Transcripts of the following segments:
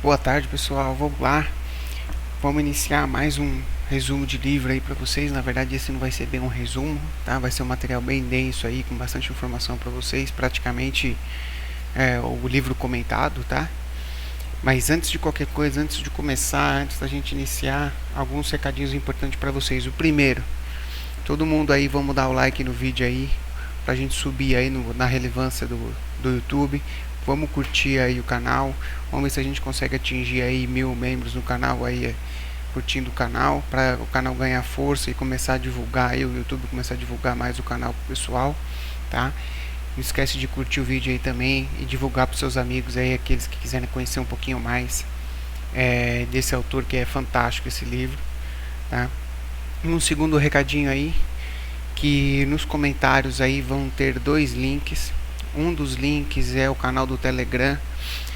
Boa tarde, pessoal. Vamos lá. Vamos iniciar mais um resumo de livro aí para vocês. Na verdade, esse não vai ser bem um resumo, tá? Vai ser um material bem denso aí, com bastante informação para vocês. Praticamente o livro comentado, tá? Mas antes de qualquer coisa, antes de começar, antes da gente iniciar, alguns recadinhos importantes para vocês. O primeiro, todo mundo aí, vamos dar o like no vídeo aí, pra gente subir aí na relevância do YouTube. Vamos curtir aí o canal. Vamos ver se a gente consegue atingir aí 1000 membros no canal aí, curtindo o canal, para o canal ganhar força e começar a divulgar aí, o YouTube começar a divulgar mais o canal pro pessoal, tá? Não esquece de curtir o vídeo aí também e divulgar para seus amigos aí, aqueles que quiserem conhecer um pouquinho mais desse autor, que é fantástico esse livro, tá? Um segundo recadinho aí, que nos comentários aí vão ter 2 links. Um dos links é o canal do Telegram.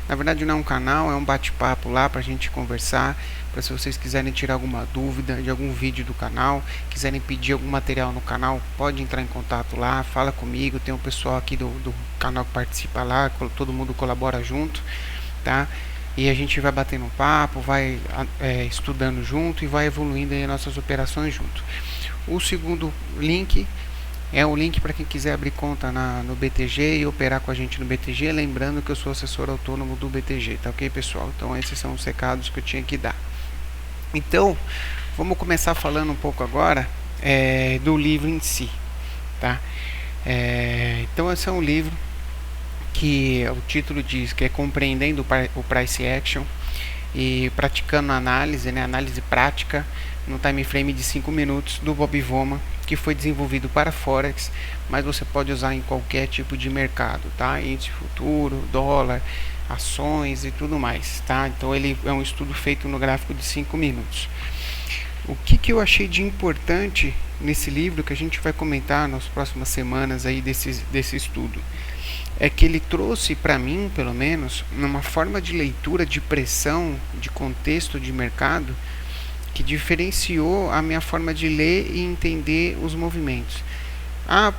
Na verdade não é um canal, é um bate-papo lá pra gente conversar, para se vocês quiserem tirar alguma dúvida de algum vídeo do canal, quiserem pedir algum material no canal, pode entrar em contato lá, fala comigo, tem um pessoal aqui do canal que participa lá, todo mundo colabora junto, tá? E a gente vai batendo um papo, vai estudando junto e vai evoluindo aí nossas operações junto. O segundo link é o link para quem quiser abrir conta no BTG e operar com a gente no BTG, lembrando que eu sou assessor autônomo do BTG, tá ok, pessoal? Então esses são os recados que eu tinha que dar. Então, vamos começar falando um pouco agora do livro em si, tá? Então esse é um livro que o título diz que é Compreendendo o Price Action e praticando análise, né, análise prática no time frame de 5 minutos do Bob Vollmann, que foi desenvolvido para Forex, mas você pode usar em qualquer tipo de mercado, tá? Índice futuro, dólar, ações e tudo mais, tá? Então ele é um estudo feito no gráfico de 5 minutos. O que eu achei de importante nesse livro, que a gente vai comentar nas próximas semanas aí desse estudo, é que ele trouxe para mim, pelo menos, uma forma de leitura de pressão, de contexto de mercado, que diferenciou a minha forma de ler e entender os movimentos.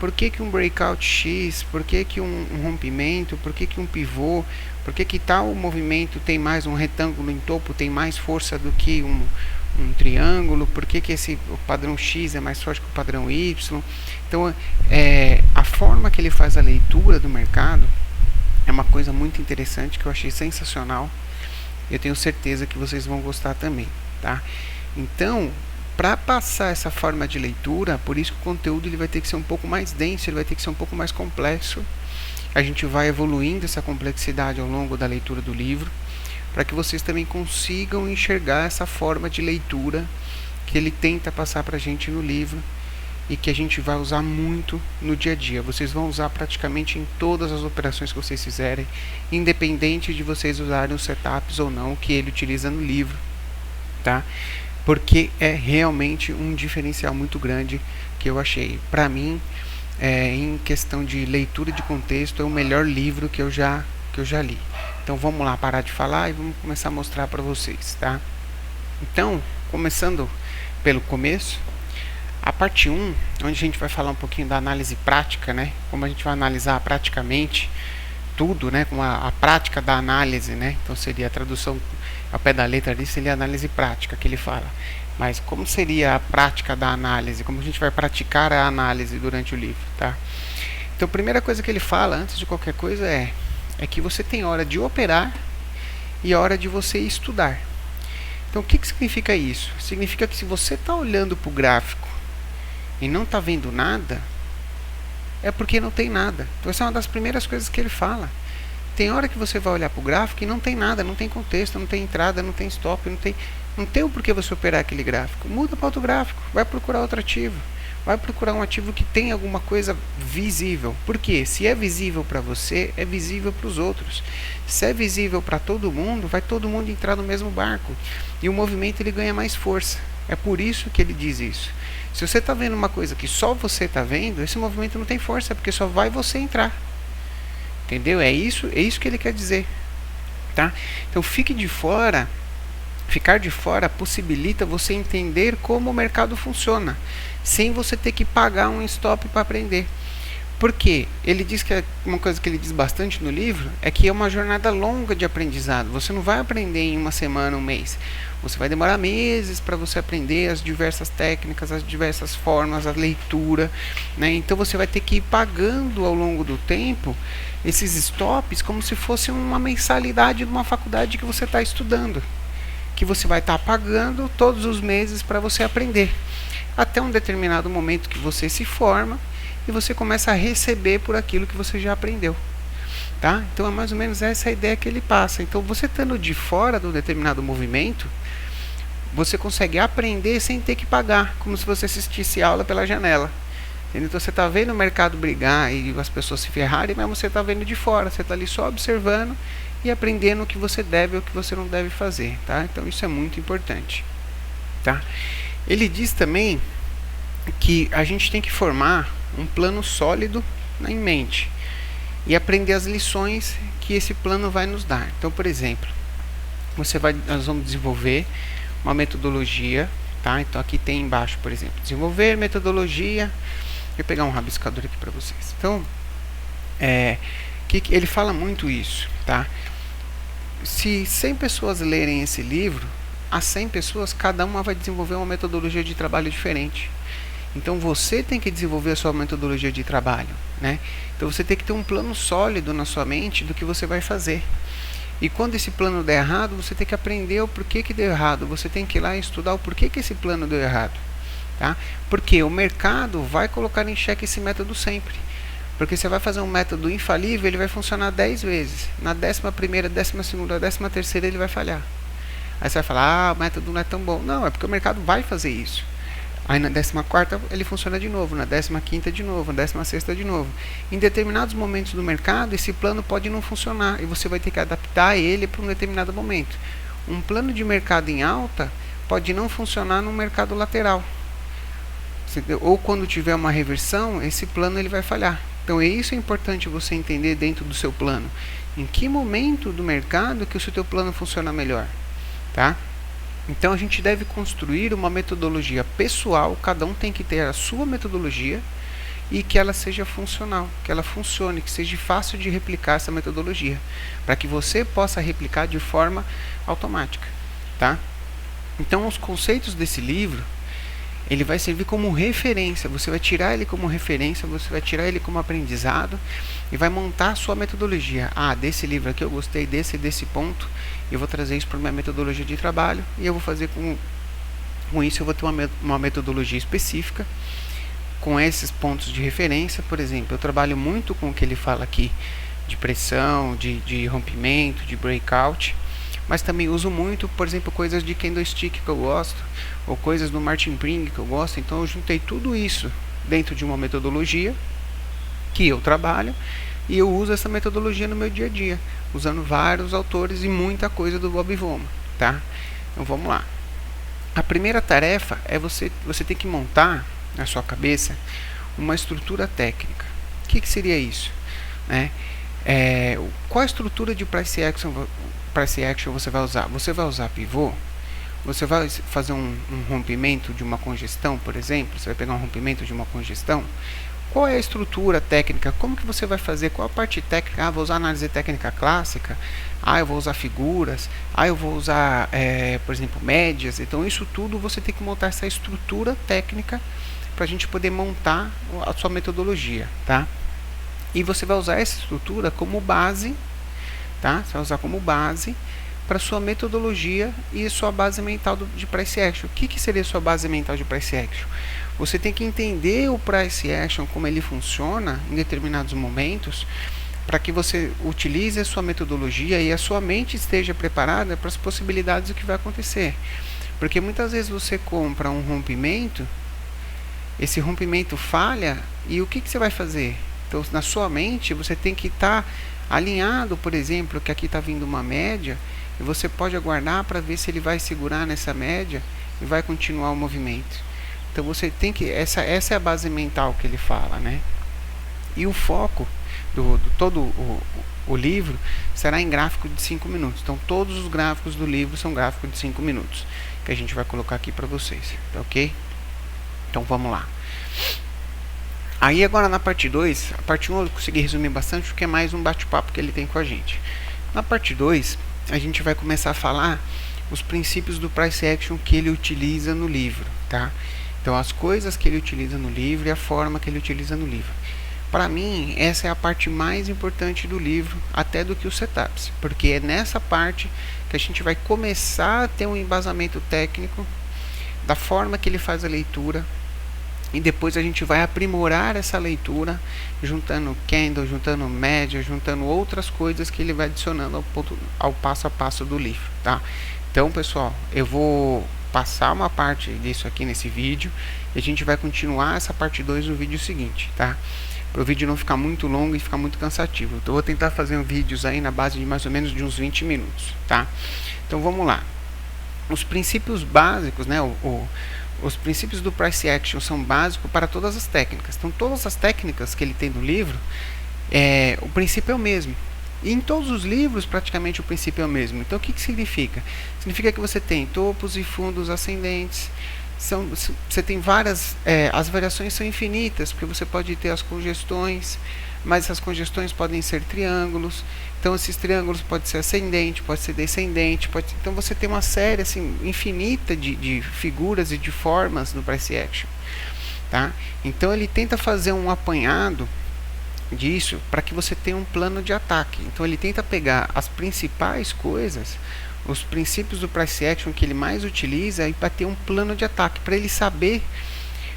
Por que um breakout X? Por que um rompimento? Por que um pivô? Por que tal movimento tem mais um retângulo em topo, tem mais força do que um triângulo? Por que o padrão X é mais forte que o padrão Y? Então, a forma que ele faz a leitura do mercado é uma coisa muito interessante, que eu achei sensacional. Eu tenho certeza que vocês vão gostar também, tá? Então, para passar essa forma de leitura, por isso que o conteúdo ele vai ter que ser um pouco mais denso, ele vai ter que ser um pouco mais complexo. A gente vai evoluindo essa complexidade ao longo da leitura do livro, para que vocês também consigam enxergar essa forma de leitura que ele tenta passar para a gente no livro e que a gente vai usar muito no dia a dia. Vocês vão usar praticamente em todas as operações que vocês fizerem, independente de vocês usarem os setups ou não que ele utiliza no livro, tá? Porque é realmente um diferencial muito grande que eu achei. Para mim, em questão de leitura de contexto, é o melhor livro que eu já li. Então vamos lá parar de falar e vamos começar a mostrar para vocês, tá? Então, começando pelo começo, a parte 1, onde a gente vai falar um pouquinho da análise prática, né? Como a gente vai analisar praticamente tudo, né? Com a prática da análise, né? Então seria a tradução ao pé da letra ali, seria a análise prática que ele fala. Mas como seria a prática da análise? Como a gente vai praticar a análise durante o livro, tá? Então a primeira coisa que ele fala, antes de qualquer coisa, é que você tem hora de operar e hora de você estudar. Então o que significa isso? Significa que se você está olhando para o gráfico e não está vendo nada, é porque não tem nada. Então essa é uma das primeiras coisas que ele fala. Tem hora que você vai olhar para o gráfico e não tem nada, não tem contexto, não tem entrada, não tem stop, não tem o porquê você operar aquele gráfico. Muda para outro gráfico, vai procurar outro ativo, vai procurar um ativo que tem alguma coisa visível. Porque se é visível para você, é visível para os outros. Se é visível para todo mundo, vai todo mundo entrar no mesmo barco e o movimento ele ganha mais força. É por isso que ele diz isso. Se você está vendo uma coisa que só você está vendo, esse movimento não tem força, porque só vai você entrar. Entendeu? É isso que ele quer dizer, tá? Então fique de fora. Ficar de fora possibilita você entender como o mercado funciona, sem você ter que pagar um stop para aprender. Porque ele diz que uma coisa que ele diz bastante no livro é que é uma jornada longa de aprendizado. Você não vai aprender em uma semana, um mês. Você vai demorar meses para você aprender as diversas técnicas, as diversas formas, a leitura, né? Então você vai ter que ir pagando ao longo do tempo esses stops como se fosse uma mensalidade de uma faculdade que você está estudando, que você vai estar pagando todos os meses para você aprender, até um determinado momento que você se forma e você começa a receber por aquilo que você já aprendeu, tá? Então é mais ou menos essa a ideia que ele passa. Então você estando de fora de um determinado movimento, você consegue aprender sem ter que pagar, como se você assistisse aula pela janela. Então você está vendo o mercado brigar e as pessoas se ferrarem, mas você está vendo de fora, você está ali só observando e aprendendo o que você deve ou o que você não deve fazer, tá? Então isso é muito importante, tá? Ele diz também que a gente tem que formar um plano sólido em mente e aprender as lições que esse plano vai nos dar. Então, por exemplo, nós vamos desenvolver uma metodologia, tá? Então aqui tem embaixo, por exemplo, desenvolver metodologia. Vou pegar um rabiscador aqui para vocês. Então, ele fala muito isso, tá? Se 100 pessoas lerem esse livro, as 100 pessoas, cada uma vai desenvolver uma metodologia de trabalho diferente. Então você tem que desenvolver a sua metodologia de trabalho, né? Então você tem que ter um plano sólido na sua mente do que você vai fazer. E quando esse plano der errado, você tem que aprender o porquê que deu errado. Você tem que ir lá e estudar o porquê que esse plano deu errado, tá? Porque o mercado vai colocar em xeque esse método sempre. Porque você vai fazer um método infalível, ele vai funcionar 10 vezes. Na 11ª, 12ª, 13ª ele vai falhar. Aí você vai falar, o método não é tão bom. Não, é porque o mercado vai fazer isso. Aí na 14ª ele funciona de novo, na 15ª de novo, na 16ª de novo. Em determinados momentos do mercado, esse plano pode não funcionar e você vai ter que adaptar ele para um determinado momento. Um plano de mercado em alta pode não funcionar num mercado lateral. Ou quando tiver uma reversão, esse plano ele vai falhar. Então isso é importante você entender dentro do seu plano. Em que momento do mercado que o seu plano funciona melhor, tá? Então a gente deve construir uma metodologia pessoal, cada um tem que ter a sua metodologia e que ela seja funcional, que ela funcione, que seja fácil de replicar essa metodologia, para que você possa replicar de forma automática, tá? Então os conceitos desse livro, ele vai servir como referência, você vai tirar ele como referência, você vai tirar ele como aprendizado e vai montar a sua metodologia. Ah, desse livro aqui eu gostei desse ponto, eu vou trazer isso para a minha metodologia de trabalho e eu vou fazer com isso eu vou ter uma metodologia específica com esses pontos de referência. Por exemplo, eu trabalho muito com o que ele fala aqui de pressão, de rompimento, de breakout, mas também uso muito, por exemplo, coisas de candlestick que eu gosto, ou coisas do Martin Pring que eu gosto. Então eu juntei tudo isso dentro de uma metodologia que eu trabalho e eu uso essa metodologia no meu dia a dia, usando vários autores e muita coisa do Bob Vollmer, tá? Então vamos lá. A primeira tarefa é você ter que montar na sua cabeça uma estrutura técnica. O que seria isso, né? Qual a estrutura de price action você vai usar? Você vai usar pivô? Você vai fazer um rompimento de uma congestão, por exemplo? Você vai pegar um rompimento de uma congestão? Qual é a estrutura técnica? Como que você vai fazer? Qual a parte técnica? Ah, vou usar análise técnica clássica? Ah, eu vou usar figuras? Ah, eu vou usar, por exemplo, médias? Então isso tudo você tem que montar essa estrutura técnica para a gente poder montar a sua metodologia, tá? E você vai usar essa estrutura como base, tá? Você vai usar como base para sua metodologia e sua base mental de price action. O que seria sua base mental de price action? Você tem que entender o price action, como ele funciona em determinados momentos, para que você utilize a sua metodologia e a sua mente esteja preparada para as possibilidades do que vai acontecer. Porque muitas vezes você compra um rompimento, esse rompimento falha e o que você vai fazer? Então, na sua mente, você tem que estar alinhado, por exemplo, que aqui está vindo uma média, e você pode aguardar para ver se ele vai segurar nessa média e vai continuar o movimento. Então você tem que, essa é a base mental que ele fala, né? E o foco do todo o livro será em gráfico de 5 minutos. Então todos os gráficos do livro são gráficos de 5 minutos, que a gente vai colocar aqui para vocês, tá ok? Então vamos lá. Aí agora na parte 2, a parte 1 eu consegui resumir bastante porque é mais um bate-papo que ele tem com a gente. Na parte 2, a gente vai começar a falar os princípios do price action que ele utiliza no livro, tá? Então as coisas que ele utiliza no livro e a forma que ele utiliza no livro. Para mim, essa é a parte mais importante do livro, até do que os setups, porque é nessa parte que a gente vai começar a ter um embasamento técnico da forma que ele faz a leitura, e depois a gente vai aprimorar essa leitura, juntando candle, juntando média, juntando outras coisas que ele vai adicionando ao passo a passo do livro, tá? Então, pessoal, eu vou passar uma parte disso aqui nesse vídeo e a gente vai continuar essa parte 2 no vídeo seguinte, tá? Para o vídeo não ficar muito longo e ficar muito cansativo. Então, eu vou tentar fazer vídeos aí na base de mais ou menos de uns 20 minutos, tá? Então, vamos lá. Os princípios básicos, né? Os princípios do price action são básicos para todas as técnicas. Então, todas as técnicas que ele tem no livro, o princípio é o mesmo. E em todos os livros, praticamente, o princípio é o mesmo. Então, o que significa? Significa que você tem topos e fundos ascendentes. Você tem várias... as variações são infinitas, porque você pode ter as congestões, mas essas congestões podem ser triângulos. Então, esses triângulos podem ser ascendente, pode ser descendente. Então, você tem uma série assim, infinita de figuras e de formas no price action. Tá? Então, ele tenta fazer um apanhado disso para que você tenha um plano de ataque. Então, ele tenta pegar as principais coisas, os princípios do price action que ele mais utiliza, e para ter um plano de ataque, para ele saber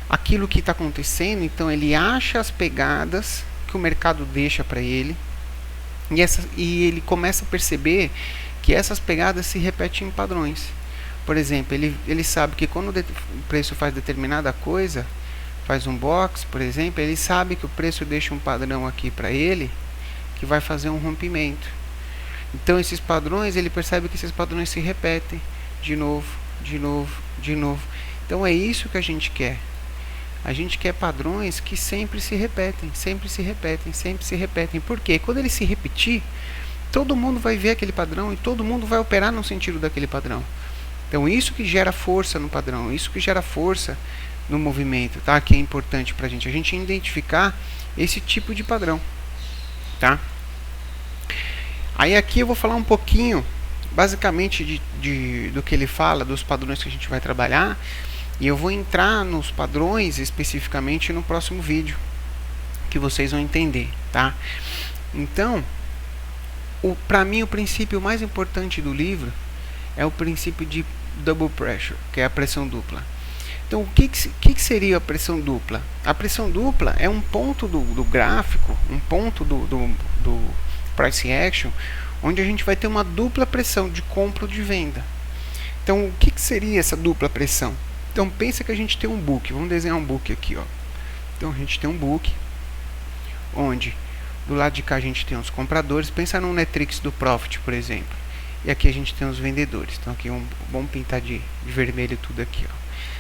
aquilo que está acontecendo. Então, ele acha as pegadas que o mercado deixa para ele. E ele começa a perceber que essas pegadas se repetem em padrões. Por exemplo, ele sabe que quando o preço faz determinada coisa, faz um box, por exemplo, ele sabe que o preço deixa um padrão aqui para ele, que vai fazer um rompimento. Então, esses padrões, ele percebe que esses padrões se repetem de novo, de novo, de novo. Então, é isso que a gente quer. A gente quer padrões que sempre se repetem, sempre se repetem, sempre se repetem. Por quê? Quando ele se repetir, todo mundo vai ver aquele padrão e todo mundo vai operar no sentido daquele padrão. Então, isso que gera força no padrão, isso que gera força no movimento, tá? Que é importante pra gente. A gente identificar esse tipo de padrão, tá? Aí aqui eu vou falar um pouquinho, basicamente, do que ele fala, dos padrões que a gente vai trabalhar. E eu vou entrar nos padrões especificamente no próximo vídeo, que vocês vão entender, tá? Então, para mim, o princípio mais importante do livro é o princípio de double pressure, que é a pressão dupla. Então, o que seria a pressão dupla? A pressão dupla é um ponto do gráfico, um ponto do price action, onde a gente vai ter uma dupla pressão de compra ou de venda. Então, o que seria essa dupla pressão? Então, pensa que a gente tem um book. Vamos desenhar um book aqui, ó. Então, a gente tem um book, onde do lado de cá a gente tem os compradores. Pensa num Netrix do Profit, por exemplo. E aqui a gente tem os vendedores. Então, aqui vamos pintar de vermelho tudo aqui, ó.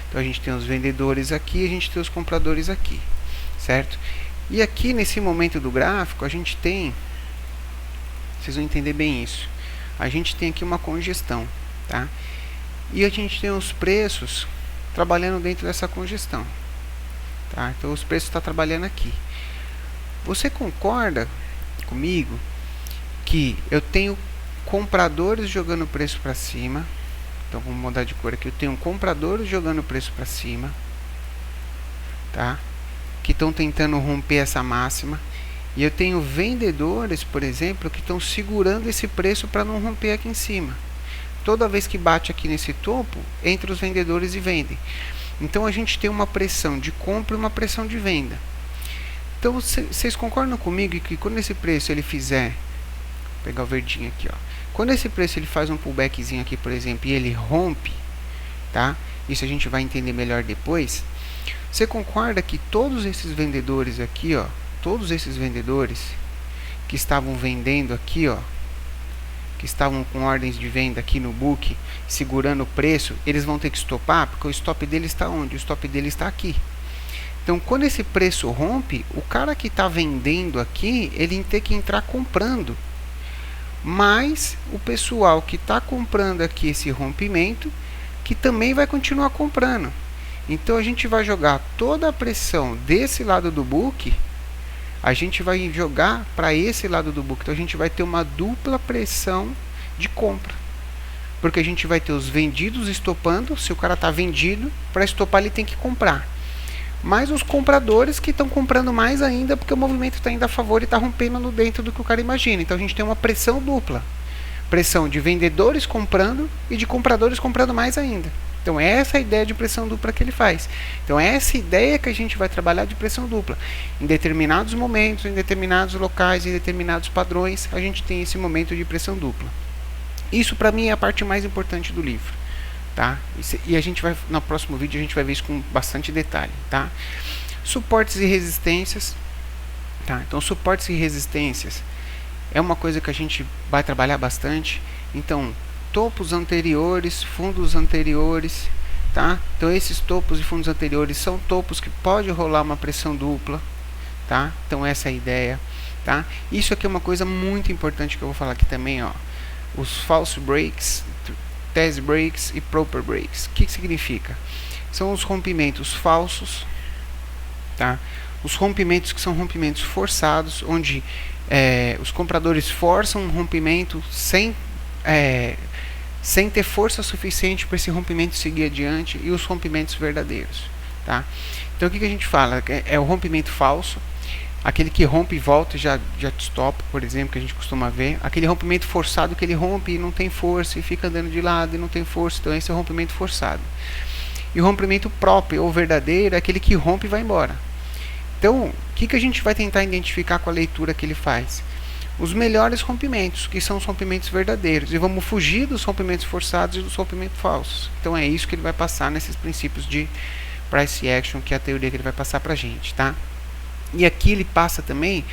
Então, a gente tem os vendedores aqui, a gente tem os compradores aqui, certo? E aqui, nesse momento do gráfico, a gente tem... Vocês vão entender bem isso. A gente tem aqui uma congestão, tá? E a gente tem os preços trabalhando dentro dessa congestão, tá? Então, os preços estão trabalhando aqui. Você concorda comigo que eu tenho compradores jogando o preço para cima? Então, vamos mudar de cor aqui. Eu tenho compradores jogando o preço para cima, tá? Que estão tentando romper essa máxima. E eu tenho vendedores, por exemplo, que estão segurando esse preço para não romper aqui em cima. Toda vez que bate aqui nesse topo, entra os vendedores e vendem. Então, a gente tem uma pressão de compra e uma pressão de venda. Então, vocês concordam comigo que quando esse preço ele fizer... Vou pegar o verdinho aqui, ó. Quando esse preço ele faz um pullbackzinho aqui, por exemplo, e ele rompe, tá? Isso a gente vai entender melhor depois. Você concorda que todos esses vendedores aqui, ó, todos esses vendedores que estavam vendendo aqui, ó, que estavam com ordens de venda aqui no book, segurando o preço, eles vão ter que stopar, porque o stop dele está onde? O stop dele está aqui. Então, quando esse preço rompe, o cara que está vendendo aqui, ele tem que entrar comprando. Mas o pessoal que está comprando aqui esse rompimento, que também vai continuar comprando. Então a gente vai jogar toda a pressão desse lado do book, a gente vai jogar para esse lado do book. Então a gente vai ter uma dupla pressão de compra, porque a gente vai ter os vendidos estopando. Se o cara está vendido, para estopar ele tem que comprar, mas os compradores que estão comprando mais ainda, porque o movimento está indo a favor e está rompendo no dentro do que o cara imagina. Então a gente tem uma pressão dupla, pressão de vendedores comprando e de compradores comprando mais ainda. Então essa é a ideia de pressão dupla que ele faz. Então essa ideia que a gente vai trabalhar de pressão dupla. Em determinados momentos, em determinados locais, em determinados padrões, a gente tem esse momento de pressão dupla. Isso para mim é a parte mais importante do livro, tá? E a gente vai, no próximo vídeo a gente vai ver isso com bastante detalhe, tá? Suportes e resistências, tá? Então suportes e resistências é uma coisa que a gente vai trabalhar bastante. Então topos anteriores, fundos anteriores, tá? Então esses topos e fundos anteriores são topos que pode rolar uma pressão dupla, tá? Então essa é a ideia, tá? Isso aqui é uma coisa muito importante que eu vou falar aqui também, ó. Os false breaks, test breaks e proper breaks. O que significa? São os rompimentos falsos, tá? Os rompimentos que são rompimentos forçados, onde os compradores forçam um rompimento sem ter força suficiente para esse rompimento seguir adiante, e os rompimentos verdadeiros, tá? Então o que a gente fala? É o rompimento falso, aquele que rompe e volta e já estopa, por exemplo, que a gente costuma ver. Aquele rompimento forçado, que ele rompe e não tem força e fica andando de lado e não tem força. Então esse é o rompimento forçado. E o rompimento próprio ou verdadeiro é aquele que rompe e vai embora. Então o que a gente vai tentar identificar com a leitura que ele faz? Os melhores rompimentos, que são os rompimentos verdadeiros, e vamos fugir dos rompimentos forçados e dos rompimentos falsos. Então é isso que ele vai passar nesses princípios de price action, que é a teoria que ele vai passar pra gente, tá? E aqui ele passa também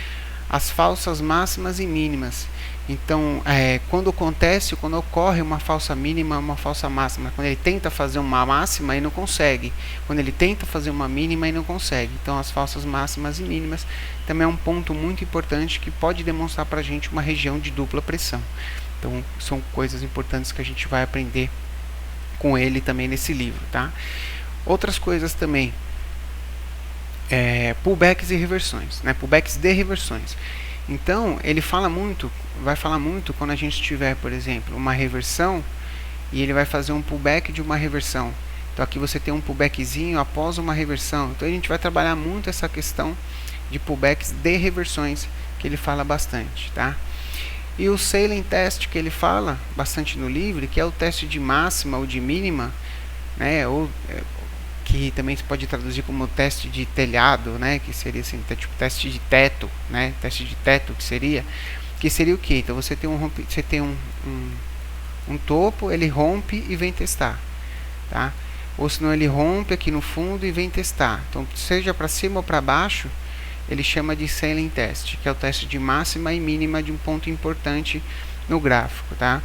as falsas máximas e mínimas. Então quando ocorre uma falsa mínima, uma falsa máxima, quando ele tenta fazer uma máxima e não consegue, quando ele tenta fazer uma mínima e não consegue. Então as falsas máximas e mínimas também é um ponto muito importante que pode demonstrar para a gente uma região de dupla pressão. Então são coisas importantes que a gente vai aprender com ele também nesse livro, tá? Outras coisas também, pullbacks e reversões, né? Pullbacks de reversões. Então ele vai falar muito quando a gente tiver, por exemplo, uma reversão e ele vai fazer um pullback de uma reversão. Então aqui você tem um pullbackzinho após uma reversão. Então a gente vai trabalhar muito essa questão de pullbacks de reversões, que ele fala bastante, tá? E o Salem Test, que ele fala bastante no livro, que é o teste de máxima ou de mínima, né? Ou que também se pode traduzir como teste de telhado, né? Que seria assim, tipo teste de teto, né? Teste de teto que seria o que? Então você tem um topo, ele rompe e vem testar, tá? Ou senão ele rompe aqui no fundo e vem testar. Então seja para cima ou para baixo, ele chama de Salem Test, que é o teste de máxima e mínima de um ponto importante no gráfico, tá?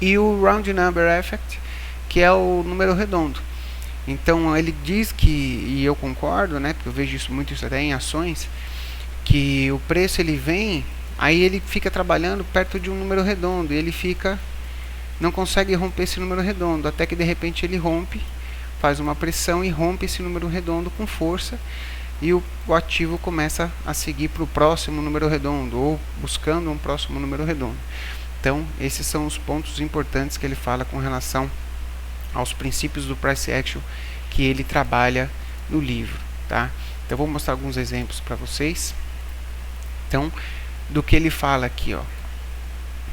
E o Round Number Effect, que é o número redondo. Então ele diz que, e eu concordo, né, porque eu vejo isso até em ações, que o preço ele vem, aí ele fica trabalhando perto de um número redondo, e ele não consegue romper esse número redondo, até que de repente ele rompe, faz uma pressão e rompe esse número redondo com força, e o ativo começa a seguir para o próximo número redondo, ou buscando um próximo número redondo. Então esses são os pontos importantes que ele fala com relação aos princípios do price action que ele trabalha no livro, tá? Então eu vou mostrar alguns exemplos para vocês. Então, do que ele fala aqui, ó.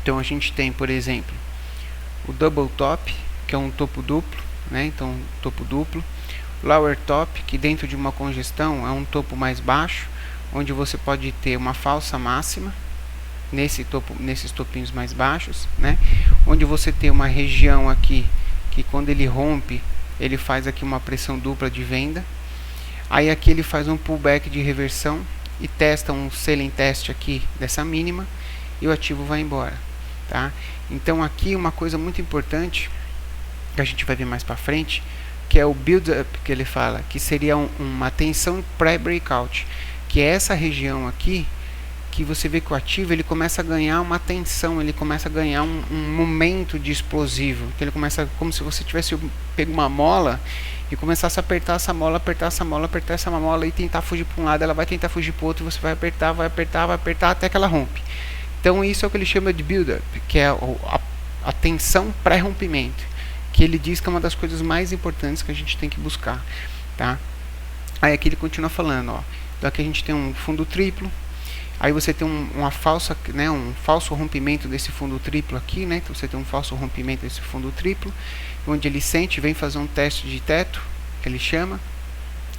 Então a gente tem, por exemplo, o double top, que é um topo duplo, né? Então topo duplo. Lower top, que dentro de uma congestão é um topo mais baixo, onde você pode ter uma falsa máxima nesses topinhos mais baixos, né? Onde você tem uma região aqui que quando ele rompe, ele faz aqui uma pressão dupla de venda. Aí aqui ele faz um pullback de reversão e testa um Salem Test aqui dessa mínima e o ativo vai embora, tá? Então aqui uma coisa muito importante que a gente vai ver mais para frente, que é o build up, que ele fala, que seria uma tensão pré-breakout, que é essa região aqui que você vê que o ativo ele começa a ganhar uma tensão, ele começa a ganhar um momento de explosivo, que ele começa como se você tivesse pego uma mola e começasse a apertar essa mola, apertar essa mola, apertar essa mola e tentar fugir para um lado, ela vai tentar fugir para o outro, você vai apertar, vai apertar, vai apertar até que ela rompe. Então isso é o que ele chama de build-up, que é a tensão pré-rompimento, que ele diz que é uma das coisas mais importantes que a gente tem que buscar, tá? Aí aqui ele continua falando, ó, então aqui a gente tem um fundo triplo, aí você tem uma falsa, né, um falso rompimento desse fundo triplo aqui, né? Então você tem um falso rompimento desse fundo triplo, onde ele sente, vem fazer um teste de teto, que ele chama,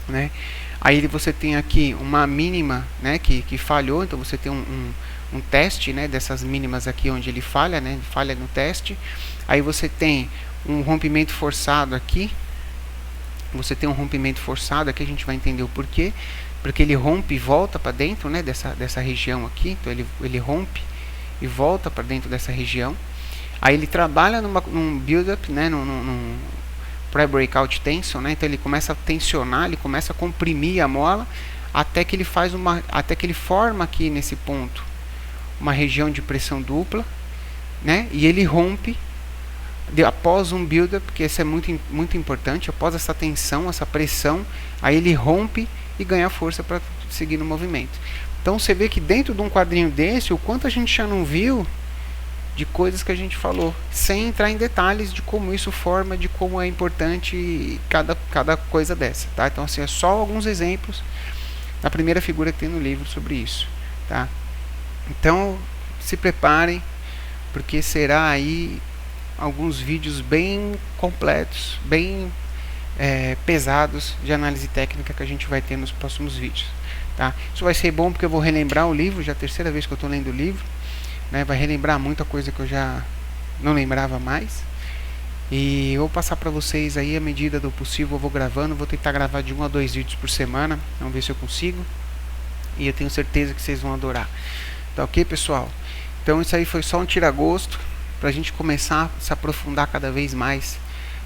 né? Aí você tem aqui uma mínima, né, que falhou, então você tem um teste, né, dessas mínimas aqui onde ele falha, né, falha no teste. Aí você tem um rompimento forçado aqui, você tem um rompimento forçado aqui, a gente vai entender o porquê, porque ele rompe e volta para dentro, né, dessa região aqui, então ele rompe e volta para dentro dessa região. Aí ele trabalha num build-up, né, num pré-breakout tension, né, então ele começa a tensionar, ele começa a comprimir a mola até que ele forma aqui nesse ponto uma região de pressão dupla, né, e ele rompe após um build-up, que isso é muito importante, após essa tensão, essa pressão, aí ele rompe e ganha força para seguir no movimento. Então você vê que dentro de um quadrinho desse, o quanto a gente já não viu de coisas que a gente falou, sem entrar em detalhes de como isso forma, de como é importante cada coisa dessa, tá? Então assim, é só alguns exemplos da primeira figura que tem no livro sobre isso, tá? Então se preparem, porque será aí alguns vídeos bem completos, bem pesados de análise técnica que a gente vai ter nos próximos vídeos, tá? Isso vai ser bom porque eu vou relembrar o livro, já é a terceira vez que eu estou lendo o livro, né? Vai relembrar muita coisa que eu já não lembrava mais, e eu vou passar para vocês aí à medida do possível. Eu vou gravando, vou tentar gravar de 1 a 2 vídeos por semana, vamos ver se eu consigo, e eu tenho certeza que vocês vão adorar, tá ok, pessoal? Então isso aí foi só um tira-gosto para a gente começar a se aprofundar cada vez mais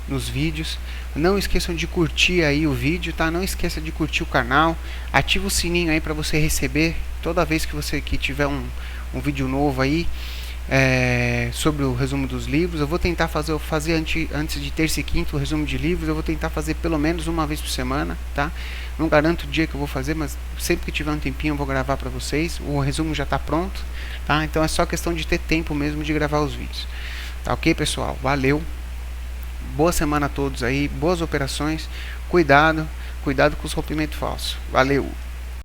nos vídeos. Não esqueçam de curtir aí o vídeo, tá? Não esqueça de curtir o canal, ativa o sininho aí para você receber toda vez que tiver um vídeo novo aí sobre o resumo dos livros. Eu vou tentar fazer antes de terça e quinta o resumo de livros, eu vou tentar fazer pelo menos uma vez por semana, tá? Não garanto o dia que eu vou fazer, mas sempre que tiver um tempinho eu vou gravar para vocês. O resumo já está pronto, tá? Então é só questão de ter tempo mesmo de gravar os vídeos, tá ok, pessoal? Valeu, boa semana a todos aí, boas operações, cuidado com os rompimentos falsos, valeu!